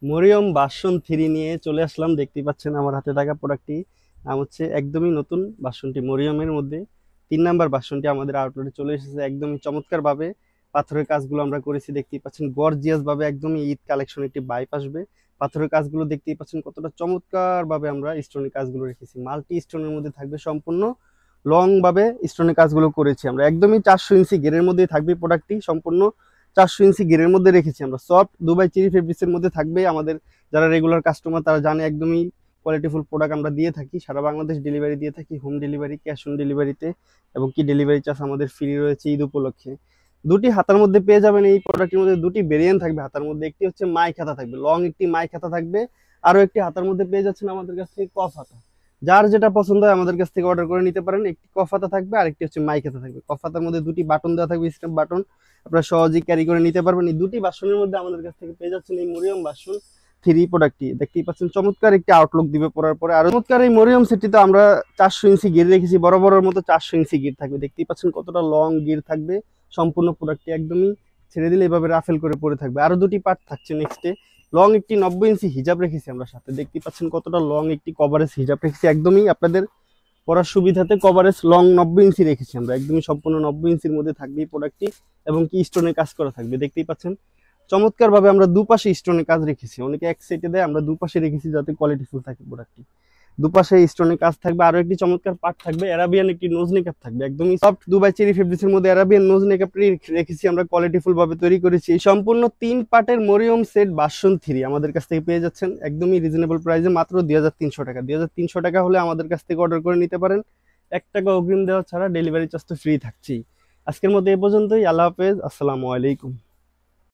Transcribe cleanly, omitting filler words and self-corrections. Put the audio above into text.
Mariam version 3 নিয়ে চলে আসলাম। দেখতেই পাচ্ছেন আমার হাতে থাকা প্রোডাক্টটি নাম হচ্ছে একদমই নতুন ভার্সনটি মরিয়মের মধ্যে 3 নাম্বার ভার্সনটি আমাদের আউটলেটে চলে এসেছে। একদমই চমৎকারভাবে পাথরের কাজগুলো আমরা করেছি। দেখতেই পাচ্ছেন গর্জিয়াস ভাবে একদমই ঈদ কালেকশন একটি বাইপ আসবে। পাথরের কাজগুলো দেখতেই পাচ্ছেন কতটা চমৎকারভাবে আমরা স্টোনের কাজগুলো রেখেছি। মাল্টি স্টোনের মধ্যে থাকবে, সম্পূর্ণ লং ভাবে স্টোনের কাজগুলো করেছি আমরা। একদমই 400 ইঞ্চি গেরের মধ্যে থাকবে প্রোডাক্টটি, সম্পূর্ণ 400 ইঞ্চি গেরের মধ্যে রেখেছি আমরা। সফট দুবাই চেরি ফেব্রিক্সের মধ্যে থাকবে। আমাদের যারা রেগুলার কাস্টমার তারা জানে একদমই কোয়ালিটিফুল প্রোডাক্ট আমরা দিয়ে থাকি, সারা বাংলাদেশ ডেলিভারি দিয়ে থাকি, হোম ডেলিভারি, ক্যাশ অন ডেলিভারিতে, এবং কি ডেলিভারি চার্জ আমাদের ফ্রি রয়েছে ঈদ উপলক্ষে। দুটি হাতার মধ্যে পেয়ে যাবেন এই প্রোডাক্টের মধ্যে। দুটি ভেরিয়েন্ট থাকবে হাতার মধ্যে, একটি হচ্ছে মাই খাতা থাকবে, লং একটি মাই খাতা থাকবে। আরো একটি হাতার মধ্যে পেয়ে যাচ্ছেন আমাদের কাছ থেকে কফ হাতা। যার যেটা পছন্দ হয় আমাদের কাছ থেকে অর্ডার করে নিতে পারেন। একটি কফ হাতা থাকবে আর একটি হচ্ছে মাই খাতা থাকবে। কফ হাতার মধ্যে দুটি বাটন দেওয়া থাকবে, স্ন্যাপ বাটন, আপনারা সহজেই ক্যারি করে নিতে পারবেন। এই দুটি ভার্সনের মধ্যে আমাদের কাছ থেকে পেয়ে যাচ্ছেন এই মরিয়ম ভার্সন 3 প্রোডাক্টটি। দেখতেই পাচ্ছেন চমৎকার একটি আউটলুক দিবে পরার পরে। আর চমৎকার এই মরিয়ম সেটটিতে আমরা 400 ইঞ্চি গির রেখেছি, বড় বড়র মতো 400 ইঞ্চি গির থাকবে। দেখতেই পাচ্ছেন কতটা লং গির থাকবে। সম্পূর্ণ প্রোডাক্টটি একদমই ছেড়ে দিলে এভাবে রাফেল করে পরে থাকবে। আরো দুটি পার্ট থাকছে নেক্সটে। লং একটি 90 ইঞ্চি হিজাব রেখেছি আমরা সাথে। দেখতেই পাচ্ছেন কতটা লং একটি কভারেজ হিজাব রেখেছি, একদমই আপনাদের পরার সুবিধাতে কভারেজ লং 90 ইঞ্চি রেখেছি আমরা। একদমই সম্পূর্ণ 90 ইঞ্চির মধ্যে থাকবে এই প্রোডাক্টটি, এবং কি স্টোনের কাজ করা থাকবে। দেখতেই পাচ্ছেন চমৎকার ভাবে আমরা দুপাশে স্টোনের কাজ রেখেছি। অনেকে এক সাইডে দেয়, আমরা দুপাশে রেখেছি যাতে কোয়ালিটিফুল থাকে প্রোডাক্টটি। দুপাশে স্টোনের কাজ থাকবে। আরো একটি চমৎকার পার্ট থাকবে, অ্যারাবিয়ান একটি নোজ মেকআপ থাকবে। একদমই সফট দুবাই চেরি ফেব্রিক্সের মধ্যে অ্যারাবিয়ান নোজ মেকআপ রেখেছি আমরা, কোয়ালিটিফুল ভাবে তৈরি করেছি। এই সম্পূর্ণ 3 পার্টের মরিয়ম সেট ভার্সন 3 আমাদের কাছ থেকে পেয়ে যাচ্ছেন একদমই রিজনেবল প্রাইসে, মাত্র 2300 টাকা। 2300 টাকা হলে আমাদের কাছ থেকে অর্ডার করে নিতে পারেন। 1 টাকা অগ্রিম দেওয়া ছাড়া ডেলিভারি চার্জ তো ফ্রি থাকছেই। আজকের মতো এ পর্যন্তই। আল্লাহ হাফেজ, আসসালামু আলাইকুম।